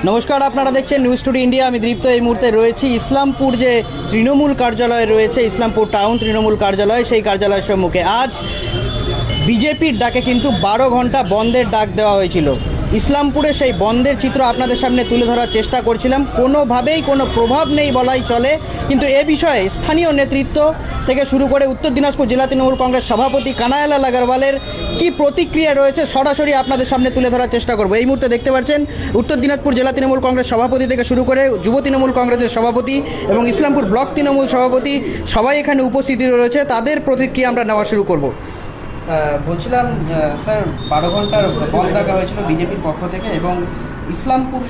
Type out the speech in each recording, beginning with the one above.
নমস্কার, আপনারা দেখছেন নিউজ টুডে ইন্ডিয়া। আমি দীপ্ত এই মুহূর্তে রয়েছি ইসলামপুর যে তৃণমূল কার্যালয় রয়েছে, ইসলামপুর টাউন তৃণমূল কার্যালয়, সেই কার্যালয়ের সম্মুখে আজ বিজেপির ডাকে কিন্তু 12 ঘন্টা বন্ধের ডাক দেওয়া হয়েছিল। ইসলামপুরে সেই বন্ধের চিত্র আপনাদের সামনে তুলে ধরার চেষ্টা করছিলাম। কোনোভাবেই কোনো প্রভাব নেই বলাই চলে, কিন্তু এ বিষয়ে স্থানীয় নেতৃত্ব থেকে শুরু করে উত্তর দিনাজপুর জেলা তৃণমূল কংগ্রেস সভাপতি কানাইলাল আগরওয়ালের কি প্রতিক্রিয়া রয়েছে সরাসরি আপনাদের সামনে তুলে ধরার চেষ্টা করব। এই মুহূর্তে দেখতে পাচ্ছেন উত্তর দিনাজপুর জেলা তৃণমূল কংগ্রেস সভাপতি থেকে শুরু করে যুব তৃণমূল কংগ্রেসের সভাপতি এবং ইসলামপুর ব্লক তৃণমূল সভাপতি সবাই এখানে উপস্থিত রয়েছে। তাদের প্রতিক্রিয়া আমরা নেওয়া শুরু করব। বলছিলাম স্যার, 12 ঘন্টার বন্ধ রাখা হয়েছিল বিজেপির পক্ষ থেকে এবং ইসলামপুর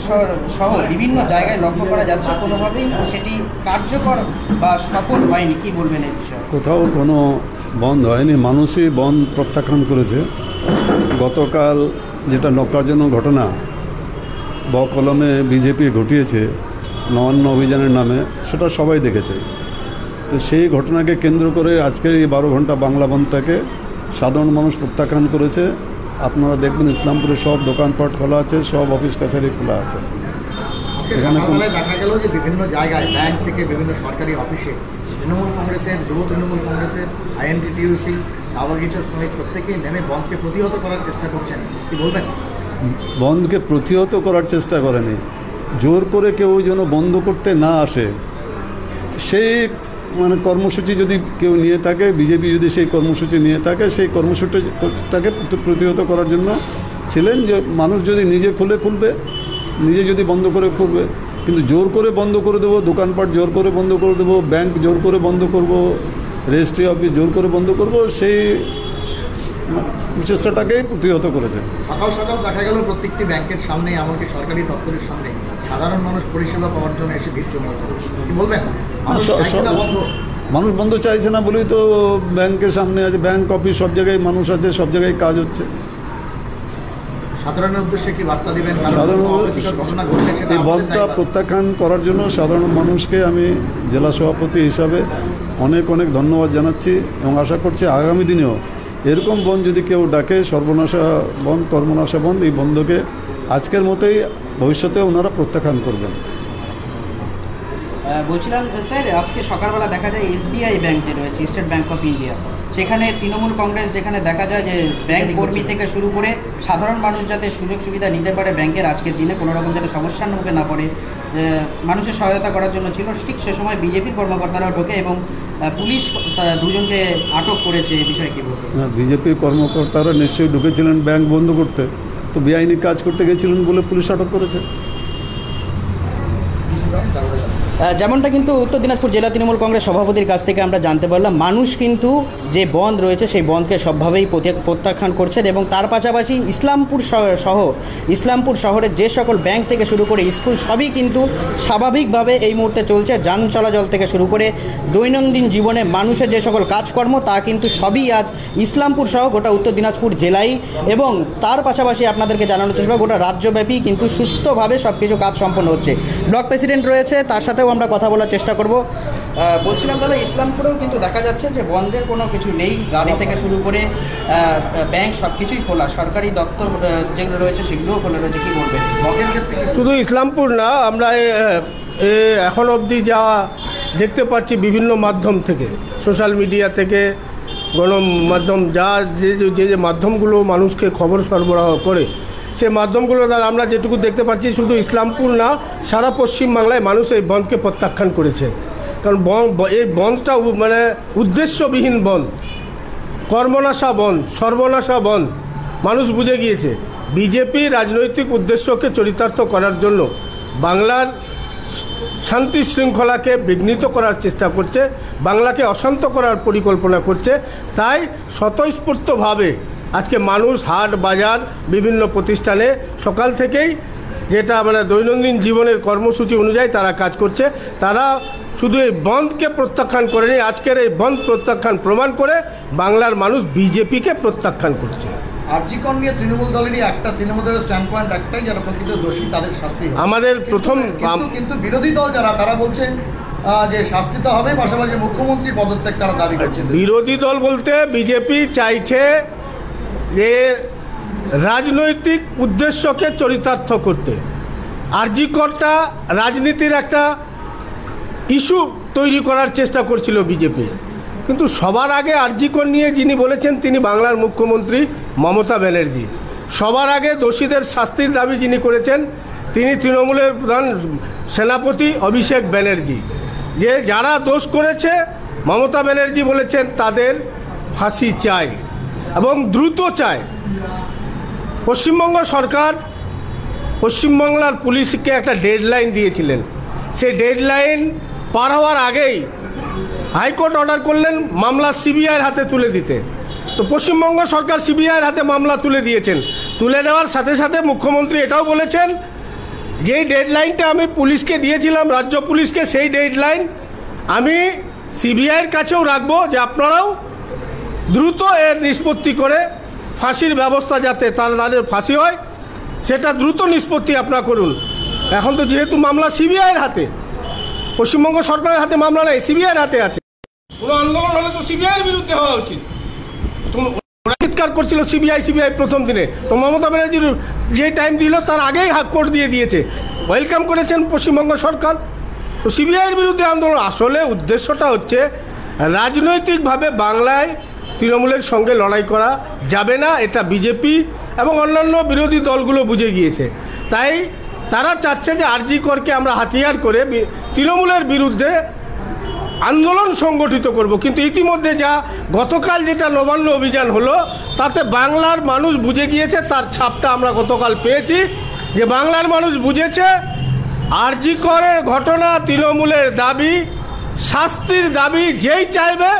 সহ বিভিন্ন জায়গায় লক্ষ্য করা যাচ্ছে কোনোভাবেই সেটি কার্যকর বা সফল হয়নি। কি বলবেন এই বিষয়ে? কোথাও কোনো বন্ধ হয়নি, মানুষই বন্ধ প্রত্যাখ্যান করেছে। গতকাল যেটা নক্কারজনক ঘটনা বকলমে বিজেপি ঘটিয়েছে নবান্ন অভিযানের নামে, সেটা সবাই দেখেছে। তো সেই ঘটনাকে কেন্দ্র করে আজকের এই 12 ঘন্টা বাংলা বন্ধটাকে সাধারণ মানুষ প্রত্যাখ্যান করেছে। আপনারা দেখবেন ইসলামপুরে সব দোকানপাট খোলা আছে, সব অফিস কাছারি খোলা আছে। এখানে দেখা গেল যে বিভিন্ন জায়গায় ব্যাংক থেকে বিভিন্ন সরকারি অফিসে তৃণমূল কংগ্রেসের, যুব তৃণমূল কংগ্রেসের, আইএনটিটিইউসি, চা বাগিচা শ্রমিক প্রত্যেকেই নেমে বন্ধকে প্রতিহত করার চেষ্টা করছেন। কি বলবেন? বন্ধকে প্রতিহত করার চেষ্টা করেনি, জোর করে কেউ যেন বন্ধ করতে না আসে সেই কর্মসূচি যদি কেউ নিয়ে থাকে, বিজেপি যদি সেই কর্মসূচি নিয়ে থাকে, সেই কর্মসূচিটাকে প্রতিহত করার জন্য ছিলেন যে মানুষ যদি নিজে খুলবে, নিজে যদি বন্ধ করে করবে। কিন্তু জোর করে বন্ধ করে দেবো, দোকানপাট জোর করে বন্ধ করে দেবো, ব্যাংক জোর করে বন্ধ করব, রেজিস্ট্রি অফিস জোর করে বন্ধ করব, সেই প্রচেষ্টাটাকেই প্রতিহত করেছে। সকাল সকাল দেখা গেল প্রত্যেকটি ব্যাংকের সামনে, এমনকি সরকারি দপ্তরের সামনে সাধারণ মানুষ পরিষেবা পাওয়ার জন্য এসে ভিড় জমিয়েছে। কি বলবেন? মানুষ বন্ধ চাইছে না বলেই তো ব্যাংকের সামনে আছে, ব্যাংক অফিস সব জায়গায় মানুষ আছে, সব জায়গায় কাজ হচ্ছে। সাধারণের উদ্দেশ্যে কি বার্তা দিবেন? এই বন্ধটা প্রত্যাখ্যান করার জন্য সাধারণ মানুষকে আমি জেলা সভাপতি হিসাবে অনেক অনেক ধন্যবাদ জানাচ্ছি এবং আশা করছি আগামী দিনেও এরকম বন্ধ যদি কেউ ডাকে, সর্বনাশা বন্ধ, কর্মনাশা বন্ধ, এই বন্ধকে আজকের মতোই ভবিষ্যতে ওনারা প্রত্যাখ্যান করবেন। বলছিলাম স্যার, আজকে সকালবেলা দেখা যায় এসবিআই ব্যাংক যে রয়েছে, স্টেট ব্যাংক অফ ইন্ডিয়া, সেখানে তৃণমূল কংগ্রেস যেখানে দেখা যায় যে ব্যাংক কর্মী থেকে শুরু করে সাধারণ মানুষ যাতে সুযোগ সুবিধা নিতে পারে ব্যাংকের, আজকের দিনে কোনো রকম যাতে সমস্যার মুখে না পড়ে, মানুষের সহায়তা করার জন্য ছিল। ঠিক সে সময় বিজেপির কর্মকর্তারাও ঢোকে এবং পুলিশ দুজনকে আটক করেছে। এই বিষয়ে কী বলবেন? বিজেপির কর্মকর্তারা নিশ্চয়ই ঢুকেছিলেন ব্যাংক বন্ধ করতে, তো বেআইনি কাজ করতে গেছিলেন বলে পুলিশ আটক করেছে। যেমনটা কিন্তু উত্তর দিনাজপুর জেলা তৃণমূল কংগ্রেস সভাপতির কাছ থেকে আমরা জানতে পারলাম, মানুষ কিন্তু যে বন্ধ রয়েছে সেই বন্ধকে সবভাবেই প্রত্যাখ্যান করছেন এবং তার পাশাপাশি ইসলামপুর শহরের যে সকল ব্যাংক থেকে শুরু করে স্কুল সবই কিন্তু স্বাভাবিকভাবে এই মুহূর্তে চলছে। যান চলাচল থেকে শুরু করে দৈনন্দিন জীবনে মানুষের যে সকল কাজকর্ম তা কিন্তু সবই আজ ইসলামপুর সহ গোটা উত্তর দিনাজপুর জেলায় এবং তার পাশাপাশি আপনাদেরকে জানানোর চেষ্টা গোটা রাজ্যব্যাপী কিন্তু সুস্থভাবে সব কিছু কাজ সম্পন্ন হচ্ছে। ব্লক প্রেসিডেন্ট রয়েছে, তার সাথেও আমরা কথা বলার চেষ্টা করব। বলছিলাম দাদা, ইসলামপুরেও কিন্তু দেখা যাচ্ছে যে বন্ধের কোনো কিছু নেই, গাড়ি থেকে শুরু করে ব্যাংক সব কিছুই খোলা, সরকারি দপ্তর যেগুলো রয়েছে সেগুলোও খোলা রয়েছে। কী বলবেন? শুধু ইসলামপুর না, আমরা এখন অবধি যা দেখতে পাচ্ছি বিভিন্ন মাধ্যম থেকে, সোশ্যাল মিডিয়া থেকে, গণমাধ্যম, যে মাধ্যমগুলো মানুষকে খবর সরবরাহ করে, সে মাধ্যমগুলো দ্বারা আমরা যেটুকু দেখতে পাচ্ছি শুধু ইসলামপুর না, সারা পশ্চিমবাংলায় মানুষ এই বন্ধকে প্রত্যাখ্যান করেছে। কারণ এই বন্ধটা উদ্দেশ্যবিহীন বন্ধ, কর্মনাশা বন্ধ, সর্বনাশা বন্ধ। মানুষ বুঝে গিয়েছে বিজেপি রাজনৈতিক উদ্দেশ্যকে চরিতার্থ করার জন্য বাংলার শান্তি শৃঙ্খলাকে বিঘ্নিত করার চেষ্টা করছে, বাংলাকে অশান্ত করার পরিকল্পনা করছে। তাই স্বতঃস্ফূর্তভাবে আজকে মানুষ হাট বাজার বিভিন্ন প্রতিষ্ঠানে সকাল থেকেই যেটা দৈনন্দিন জীবনের কর্মসূচি অনুযায়ী তারা কাজ করছে। তারা শুধু এই বন্ধকে প্রত্যাখ্যান করেনি, আজকের এই বন্ধ প্রত্যাখ্যান প্রমাণ করে বাংলার মানুষ বিজেপিকে প্রত্যাখ্যান করছে। আরজিকর নিয়ে তৃণমূল দলেরই একটা, তৃণমূলের স্ট্যান্ড পয়েন্ট একটাই, যারা প্রকৃত দোষী তাদের শাস্তি হবে। আমাদের প্রথম কিন্তু বিরোধী দল যারা, তারা বলছে যে শাস্তি তো হবে, পাশাপাশি মুখ্যমন্ত্রী পদত্যাগ তারা দাবি করছেন। বিরোধী দল বলতে বিজেপি চাইছে যে রাজনৈতিক উদ্দেশ্যকে চরিতার্থ করতে, আরজি করটা রাজনীতির একটা ইস্যু তৈরি করার চেষ্টা করছিল বিজেপি, কিন্তু সবার আগে আরজি কর নিয়ে যিনি বলেছেন তিনি বাংলার মুখ্যমন্ত্রী মমতা ব্যানার্জি। সবার আগে দোষীদের শাস্তির দাবি যিনি করেছেন তিনি তৃণমূলের প্রধান সেনাপতি অভিষেক ব্যানার্জি। যে যারা দোষ করেছে মমতা ব্যানার্জি বলেছেন তাদের ফাঁসি চাই এবং দ্রুত চায়। পশ্চিমবঙ্গ সরকার পশ্চিমবাংলার পুলিশকে একটা ডেডলাইন দিয়েছিলেন, সেই ডেডলাইন পার হওয়ার আগেই হাইকোর্ট অর্ডার করলেন মামলা সিবিআইয়ের হাতে তুলে দিতে। তো পশ্চিমবঙ্গ সরকার সিবিআইয়ের হাতে মামলা তুলে দিয়েছেন। তুলে দেওয়ার সাথে সাথে মুখ্যমন্ত্রী এটাও বলেছেন যেই ডেডলাইনটা আমি পুলিশকে দিয়েছিলাম, রাজ্য পুলিশকে, সেই ডেডলাইন আমি সিবিআইয়ের কাছেও রাখবো, যে আপনারাও দ্রুত এর নিষ্পত্তি করে ফাঁসির ব্যবস্থা যাতে তাদের ফাঁসি হয় সেটা দ্রুত নিষ্পত্তি আপনারা করুন। এখন তো যেহেতু মামলা সিবিআইয়ের হাতে, পশ্চিমবঙ্গ সরকারের হাতে মামলা নেই, সিবিআইয়ের হাতে আছে। কোনো আন্দোলন হলে তো সিবিআইয়ের বিরুদ্ধে হওয়া উচিত। চিৎকার করছিল সিবিআই প্রথম দিনে, তো মমতা ব্যানার্জির যে টাইম দিল তার আগেই কোর্ট দিয়ে দিয়েছে, ওয়েলকাম করেছেন পশ্চিমবঙ্গ সরকার। তো সিবিআইয়ের বিরুদ্ধে আন্দোলন আসলে উদ্দেশ্যটা হচ্ছে রাজনৈতিকভাবে বাংলায় তৃণমূলের সঙ্গে লড়াই করা যাবে না, এটা বিজেপি এবং অন্যান্য বিরোধী দলগুলো বুঝে গিয়েছে। তাই তারা চাচ্ছে যে আরজি করকে আমরা হাতিয়ার করে তৃণমূলের বিরুদ্ধে আন্দোলন সংগঠিত করব। কিন্তু ইতিমধ্যে যা গতকাল যেটা নবান্ন অভিযান হলো তাতে বাংলার মানুষ বুঝে গিয়েছে, তার ছাপটা আমরা গতকাল পেয়েছি, যে বাংলার মানুষ বুঝেছে আরজি করের ঘটনা তৃণমূলের দাবি, শাস্তির দাবি যেই চাইবে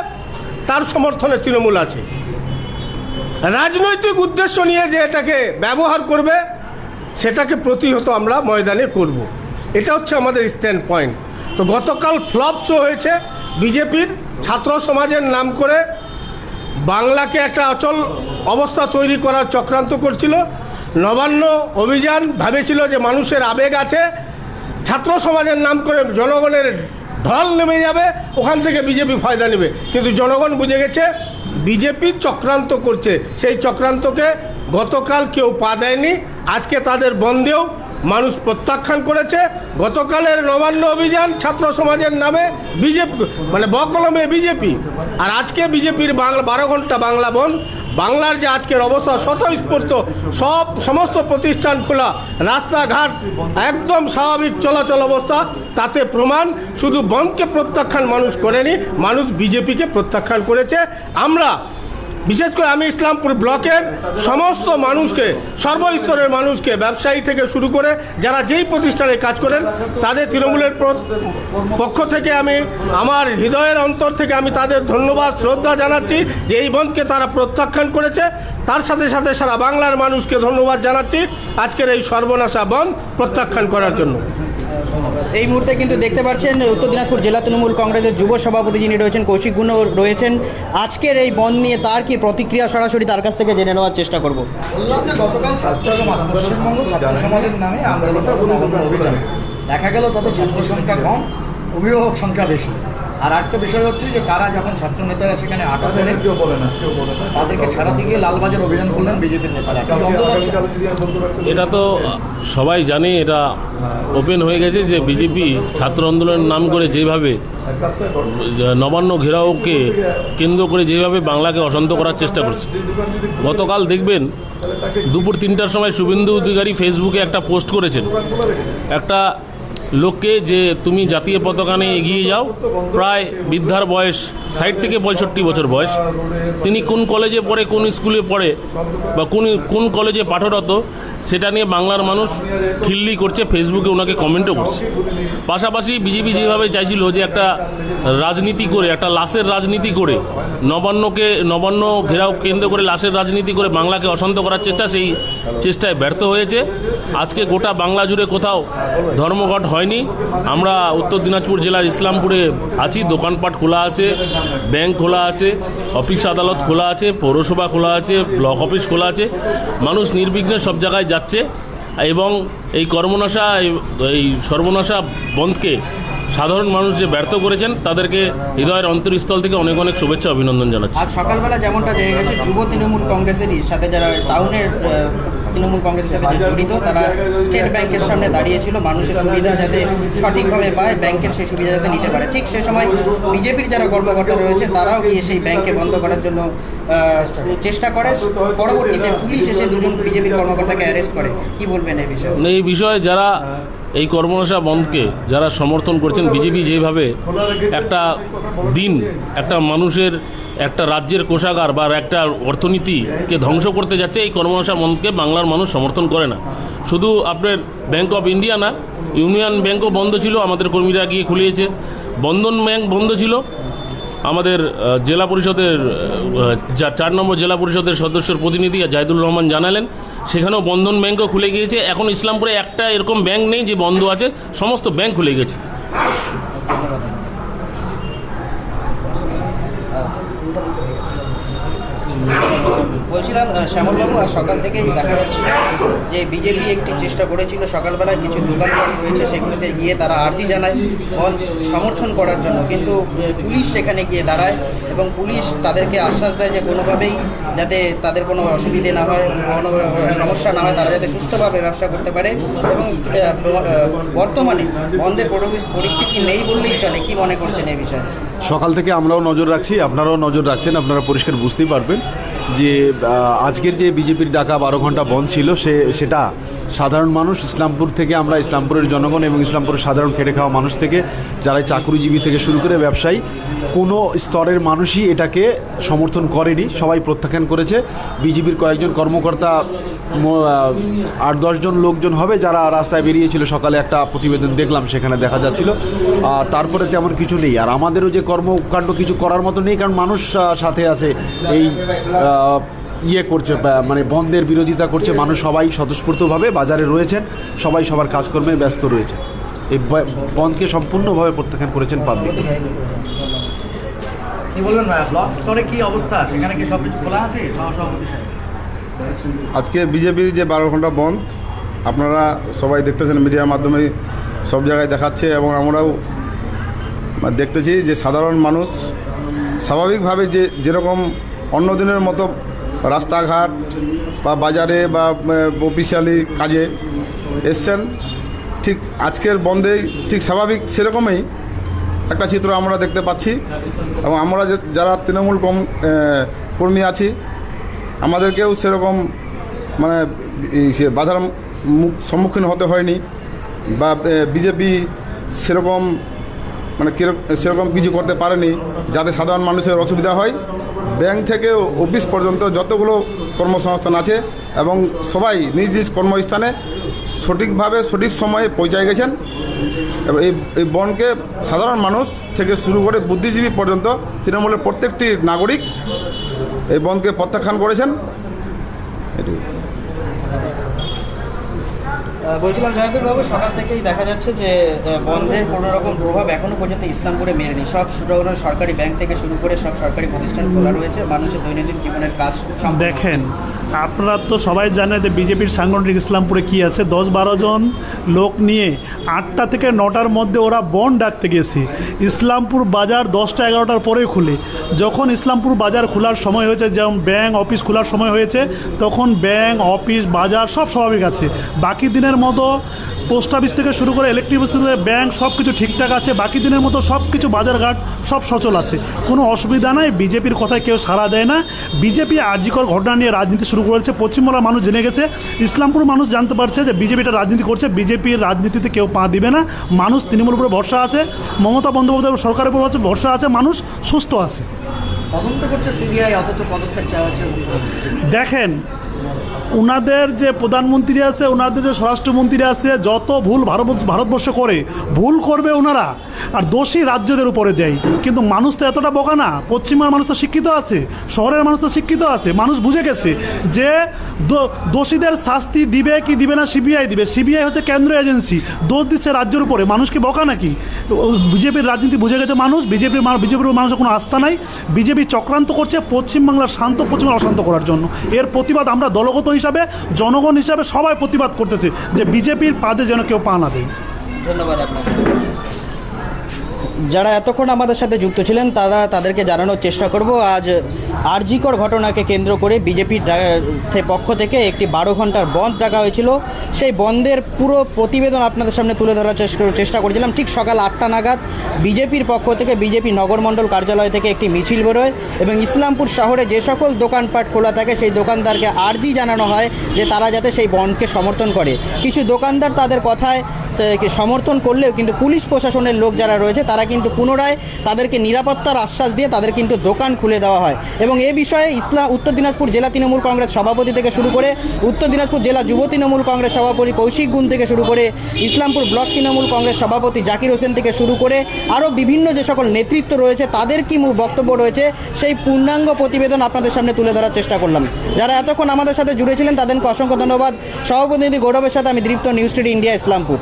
তার সমর্থনে তৃণমূল আছে। রাজনৈতিক উদ্দেশ্য নিয়ে যে এটাকে ব্যবহার করবে সেটাকে প্রতিহত আমরা ময়দানে করব, এটা হচ্ছে আমাদের স্ট্যান্ড পয়েন্ট। তো গতকাল ফ্লপ শো হয়েছে বিজেপির, ছাত্র সমাজের নাম করে বাংলাকে একটা অচল অবস্থা তৈরি করার চক্রান্ত করছিল। নবান্ন অভিযান ভেবেছিল যে মানুষের আবেগ আছে, ছাত্র সমাজের নাম করে জনগণের ঢল নেমে যাবে, ওখান থেকে বিজেপি ফায়দা নেবে। কিন্তু জনগণ বুঝে গেছে বিজেপি চক্রান্ত করছে, সেই চক্রান্তকে গতকাল কেউ পা দেয়নি। আজকে তাদের বন্ধেও মানুষ প্রত্যাখ্যান করেছে। গতকালের নবান্ন অভিযান ছাত্র সমাজের নামে বিজেপি মানে বকলমে বিজেপি, আর আজকে বিজেপির 12 ঘন্টা বাংলা বন্ধ। বাংলার যে আজকের অবস্থা স্বতঃস্ফূর্ত, সমস্ত প্রতিষ্ঠান খোলা, রাস্তাঘাট একদম স্বাভাবিক চলাচল অবস্থা, তাতে প্রমাণ শুধু বন্ধকে প্রত্যাখ্যান মানুষ করেনি, মানুষ বিজেপিকে প্রত্যাখ্যান করেছে। আমরা বিশেষ করে আমি ইসলামপুর ব্লকের সমস্ত মানুষকে, সর্বস্তরের মানুষকে, ব্যবসায়ী থেকে শুরু করে যারা যেই প্রতিষ্ঠানে কাজ করেন তাদের তৃণমূলের পক্ষ থেকে আমি আমার হৃদয়ের অন্তর থেকে আমি তাদের ধন্যবাদ শ্রদ্ধা জানাচ্ছি যে এই বন্ধকে তারা প্রত্যাখ্যান করেছে। তার সাথে সাথে সারা বাংলার মানুষকে ধন্যবাদ জানাচ্ছি আজকের এই সর্বনাশা বন্ধ প্রত্যাখ্যান করার জন্য। এই মুহূর্তে কিন্তু দেখতে পাচ্ছেন উত্তর দিনাজপুর জেলা তৃণমূল কংগ্রেসের যুব সভাপতি যিনি রয়েছেন কৌশিক গুণ রয়েছেন। আজকের এই বন্ধ নিয়ে তার কি প্রতিক্রিয়া সরাসরি তার কাছ থেকে জেনে নেওয়ার চেষ্টা করব। বললাম যে গতকাল ছাত্র সমাজ, পশ্চিমবঙ্গ ছাত্র সমাজের নামে আন্দোলন অভিযান দেখা গেল, তাতে ছাত্র সংখ্যা কম, অভিভাবক সংখ্যা বেশি। আর একটা বিষয় হচ্ছে যে তারা যখন ছাত্র নেতারা সেখানে আটক করেন, তাদেরকে ছাড়াতে গিয়ে লালবাজার অভিযান করলেন বিজেপির নেতারা। এটা তো সবাই জানে, এটা ওপেন হয়ে গেছে যে বিজেপি ছাত্র আন্দোলনের নাম করে যেভাবে নবান্ন ঘেরাওকে কেন্দ্র করে যেভাবে বাংলাকে অশান্ত করার চেষ্টা করছে। গতকাল দেখবেন দুপুর 3টার সময় শুভেন্দু অধিকারী ফেসবুকে একটা পোস্ট করেছেন একটা লোককে, যে তুমি জাতীয় পতাকা নিয়ে এগিয়ে যাও। প্রায় বৃদ্ধার বয়স 60 থেকে 65 বছর বয়স। তিনি কোন কলেজে পড়ে, কোন স্কুলে পড়ে বা কোন কলেজে পাঠরত সেটা নিয়ে বাংলার মানুষ খিল্লি করছে, ফেসবুকে ওনাকে কমেন্টও করছে। পাশাপাশি বিজেপি যেভাবে চাইছিল যে একটা রাজনীতি করে, একটা লাশের রাজনীতি করে নবান্ন ঘেরাও কেন্দ্র করে লাশের রাজনীতি করে বাংলাকে অশান্ত করার চেষ্টা, সেই চেষ্টায় ব্যর্থ হয়েছে। আজকে গোটা বাংলা জুড়ে কোথাও ধর্মঘট হয়নি। আমরা উত্তর দিনাজপুর জেলার ইসলামপুরে আছি, দোকানপাট খোলা আছে, ব্যাংক খোলা আছে, অফিস আদালত খোলা আছে, পৌরসভা খোলা আছে, ব্লক অফিস খোলা আছে। মানুষ নির্বিঘ্নে সব জায়গায় যাচ্ছে এবং এই এই সর্বনাশা বন্ধকে সাধারণ মানুষ যে ব্যর্থ করেছেন তাদেরকে হৃদয়ের অন্তরস্থল থেকে অনেক অনেক শুভেচ্ছা অভিনন্দন জানাচ্ছি। আজ সকালবেলা যেমনটা জেনে গেছে যুব তৃণমূল কংগ্রেসেরই সাথে যারা টাউনের তৃণমূল কংগ্রেসের সাথে যে জড়িত তারা স্টেট ব্যাংকের সামনে দাঁড়িয়েছিল মানুষের সুবিধা যাতে সঠিকভাবে পায়, ব্যাংকের সেই সুবিধা যাতে নিতে পারে। ঠিক সে সময় বিজেপির যারা কর্মকর্তা রয়েছে তারাও গিয়ে সেই ব্যাংকে বন্ধ করার জন্য চেষ্টা করে। পরবর্তীতে পুলিশ এসে দুজন বিজেপির কর্মকর্তাকে অ্যারেস্ট করে। কি বলবেন এই বিষয়ে? এই বিষয়ে যারা এই কর্মনাশা বন্ধকে যারা সমর্থন করছেন, বিজেপি যেভাবে একটা দিন একটা মানুষের একটা রাজ্যের কোষাগার বা একটা অর্থনীতিকে ধ্বংস করতে যাচ্ছে, এই কর্মনাশা বন্ধকে বাংলার মানুষ সমর্থন করে না। শুধু আপনার ব্যাংক অফ ইন্ডিয়া না, ইউনিয়ন ব্যাংকও বন্ধ ছিল, আমাদের কর্মীরা গিয়ে খুলিয়েছে। বন্ধন ব্যাংক বন্ধ ছিল, আমাদের জেলা পরিষদের 4 নম্বর জেলা পরিষদের সদস্যর প্রতিনিধি জাহিদুর রহমান জানালেন সেখানেও বন্ধন ব্যাংকও খুলে গিয়েছে। এখন ইসলামপুরে একটা এরকম ব্যাংক নেই যে বন্ধ আছে, সমস্ত ব্যাংক খুলে গেছে। বলছিলাম শ্যামলবাবু, আর সকাল থেকেই দেখা যাচ্ছে যে বিজেপি একটি চেষ্টা করেছিল সকালবেলায় কিছু দোকানপাট রয়েছে সেগুলোতে গিয়ে তারা আর্জি জানায় বন্ধ সমর্থন করার জন্য, কিন্তু পুলিশ সেখানে গিয়ে দাঁড়ায় এবং পুলিশ তাদেরকে আশ্বাস দেয় যে কোনোভাবেই যাতে তাদের কোনো অসুবিধে না হয়, কোনো সমস্যা না হয়, তারা যাতে সুস্থভাবে ব্যবসা করতে পারে। এবং বর্তমানে বন্ধের পরিস্থিতি নেই বললেই চলে। কি মনে করছেন এই বিষয়ে? সকাল থেকে আমরাও নজর রাখছি, আপনারাও নজর রাখছেন, আপনারা পরিষ্কার বুঝতেই পারবেন যে আজকের যে বিজেপির ডাকা 12 ঘন্টা বন্ধ ছিল সেটা সাধারণ মানুষ, ইসলামপুর থেকে আমরা ইসলামপুরের জনগণ এবং ইসলামপুরের সাধারণ খেটে খাওয়া মানুষ থেকে যারা চাকরিজীবী থেকে শুরু করে ব্যবসায়ী, কোনো স্তরের মানুষই এটাকে সমর্থন করেনি, সবাই প্রত্যাখ্যান করেছে। বিজেপির কয়েকজন কর্মকর্তা 8-10 জন লোকজন হবে যারা রাস্তায় বেরিয়েছিল, সকালে একটা প্রতিবেদন দেখলাম সেখানে দেখা যাচ্ছিল। আর তারপরে তেমন কিছু নেই। আর আমাদেরও যে কর্মকাণ্ড কিছু করার মতো নেই, কারণ মানুষ সাথে আছে, এই করছে, মানে বন্ধের বিরোধিতা করছে মানুষ, সবাই স্বতঃস্ফূর্তভাবে বাজারে রয়েছেন, সবাই সবার কাজকর্মে ব্যস্ত রয়েছে। এই বন্ধকে সম্পূর্ণভাবে প্রত্যাখ্যান করেছেন পাবলিক। কি বলবেন ব্লক স্তরে কি অবস্থা, সেখানে কি সব কিছু খোলা আছে? সহসভাপতি সাহেব, আজকে বিজেপির যে 12 ঘন্টা বন্ধ আপনারা সবাই দেখতেছেন, মিডিয়ার মাধ্যমে সব জায়গায় দেখাচ্ছে এবং আমরাও দেখতেছি যে সাধারণ মানুষ স্বাভাবিকভাবে যেরকম অন্য দিনের মতো রাস্তাঘাট বা বাজারে বা অফিসিয়ালি কাজে এসছেন, ঠিক আজকের বন্ধেই ঠিক স্বাভাবিক সেরকমই একটা চিত্র আমরা দেখতে পাচ্ছি। এবং আমরা যারা তৃণমূল কর্মী আছি আমাদেরকেও সেরকম মানে বাধার সম্মুখীন হতে হয়নি, বা বিজেপি সেরকম মানে সেরকম কিছু করতে পারেনি যাতে সাধারণ মানুষের অসুবিধা হয়। ব্যাংক থেকে অফিস পর্যন্ত যতগুলো কর্মসংস্থান আছে এবং সবাই নিজ নিজ কর্মস্থানে সঠিকভাবে সঠিক সময়ে পৌঁছায় গেছেন। এবং এই বনকে সাধারণ মানুষ থেকে শুরু করে বুদ্ধিজীবী পর্যন্ত তৃণমূলের প্রত্যেকটি নাগরিক এই বনকে প্রত্যাখ্যান করেছেন। বলছিলাম জাহিদুরবাবু, সকাল থেকেই দেখা যাচ্ছে যে বন্ধের কোনো রকম প্রভাব এখনও পর্যন্ত ইসলামপুরে মেলেনি। সব সরকারি ব্যাংক থেকে শুরু করে সব সরকারি প্রতিষ্ঠান খোলা রয়েছে, মানুষের দৈনন্দিন জীবনের কাজ। দেখেন, আপনারা তো সবাই জানেন যে বিজেপির সাংগঠনিক ইসলামপুরে কি আছে। 10-12 জন লোক নিয়ে 8টা থেকে 9টার মধ্যে ওরা বন ডাকতে গেছে। ইসলামপুর বাজার 10টা-11টার পরেই খুলে। যখন ইসলামপুর বাজার খোলার সময় হয়েছে, যেমন ব্যাংক অফিস খোলার সময় হয়েছে, তখন ব্যাংক অফিস বাজার সব স্বাভাবিক আছে। বাকি দিনের মতো পোস্ট অফিস থেকে শুরু করে ইলেকট্রিক থেকে ব্যাংক সব কিছু ঠিকঠাক আছে। বাকি দিনের মতো সব কিছু বাজারঘাট সব সচল আছে, কোনো অসুবিধা নাই। বিজেপির কথায় কেউ সাড়া দেয় না। বিজেপি আরজিকর ঘটনা নিয়ে রাজনীতি শুরু করেছে। পশ্চিমবাংলার মানুষ জেনে গেছে, ইসলামপুর মানুষ জানতে পারছে যে বিজেপিটা রাজনীতি করছে। বিজেপির রাজনীতিতে কেউ পা দিবে না। মানুষ তৃণমূলের উপরে ভরসা আছে, মমতা বন্দ্যোপাধ্যায়ের সরকারের উপর ভরসা আছে, মানুষ সুস্থ আছে। তদন্ত করছে সিবিআই, অথচ পদত্যাগ চাওয়া হচ্ছে। দেখেন, ওনাদের যে প্রধানমন্ত্রী আছে, ওনাদের যে স্বরাষ্ট্রমন্ত্রী আছে, যত ভুল ভারতবর্ষ করে, ভুল করবে ওনারা, আর দোষী রাজ্যদের উপরে দেয়। কিন্তু মানুষ তো এতটা বোকা না। পশ্চিমবঙ্গের মানুষ তো শিক্ষিত আছে, শহরের মানুষ তো শিক্ষিত আছে। মানুষ বুঝে গেছে যে দোষীদের শাস্তি দিবে কি দিবে না সিবিআই দিবে। সিবিআই হচ্ছে কেন্দ্রীয় এজেন্সি, দোষ দিচ্ছে রাজ্যের উপরে। মানুষ কি বোকা নাকি? বিজেপির রাজনীতি বুঝে গেছে মানুষ। বিজেপির মানুষের কোনো আস্থা নাই। বিজেপি চক্রান্ত করছে পশ্চিমবাংলার শান্ত পশ্চিমবাংলা অশান্ত করার জন্য। এর প্রতিবাদ আমরা দলগত হিসাবে, জনগণ হিসাবে সবাই প্রতিবাদ করতেছে যে বিজেপির পাদে যেন কেউ পা না দেয়। ধন্যবাদ আপনাকে। যারা এতক্ষণ আমাদের সাথে যুক্ত ছিলেন তাদেরকে জানানোর চেষ্টা করব আজ আরজিকর ঘটনাকে কেন্দ্র করে বিজেপির পক্ষ থেকে একটি 12 ঘন্টার বন্ধ রাখা হয়েছিল। সেই বন্ধের পুরো প্রতিবেদন আপনাদের সামনে তুলে ধরার চেষ্টা করেছিলাম। ঠিক সকাল 8টা নাগাদ বিজেপির পক্ষ থেকে বিজেপি নগরমণ্ডল কার্যালয় থেকে একটি মিছিল বেরোয় এবং ইসলামপুর শহরে যে সকল দোকানপাট খোলা থাকে সেই দোকানদারকে আর্জি জানানো হয় যে তারা যাতে সেই বন্ধকে সমর্থন করে। কিছু দোকানদার তাদের কথায় সমর্থন করলেও কিন্তু পুলিশ প্রশাসনের লোক যারা রয়েছে তারা কিন্তু পুনরায় তাদেরকে নিরাপত্তার আশ্বাস দিয়ে তাদের কিন্তু দোকান খুলে দেওয়া হয় এবং এ বিষয়ে উত্তর দিনাজপুর জেলা তৃণমূল কংগ্রেস সভাপতি থেকে শুরু করে উত্তর দিনাজপুর জেলা যুব তৃণমূল কংগ্রেস সভাপতি কৌশিক গুণ থেকে শুরু করে ইসলামপুর ব্লক তৃণমূল কংগ্রেস সভাপতি জাকির হোসেন থেকে শুরু করে আরও বিভিন্ন যে সকল নেতৃত্ব রয়েছে তাদের কি বক্তব্য রয়েছে সেই পূর্ণাঙ্গ প্রতিবেদন আপনাদের সামনে তুলে ধরার চেষ্টা করলাম। যারা এতক্ষণ আমাদের সাথে জুড়েছিলেন তাদেরকে অসংখ্য ধন্যবাদ। সহপ্রতিনিধি গৌরবের সাথে আমি দীপ্ত, নিউজ টুডে ইন্ডিয়া, ইসলামপুর।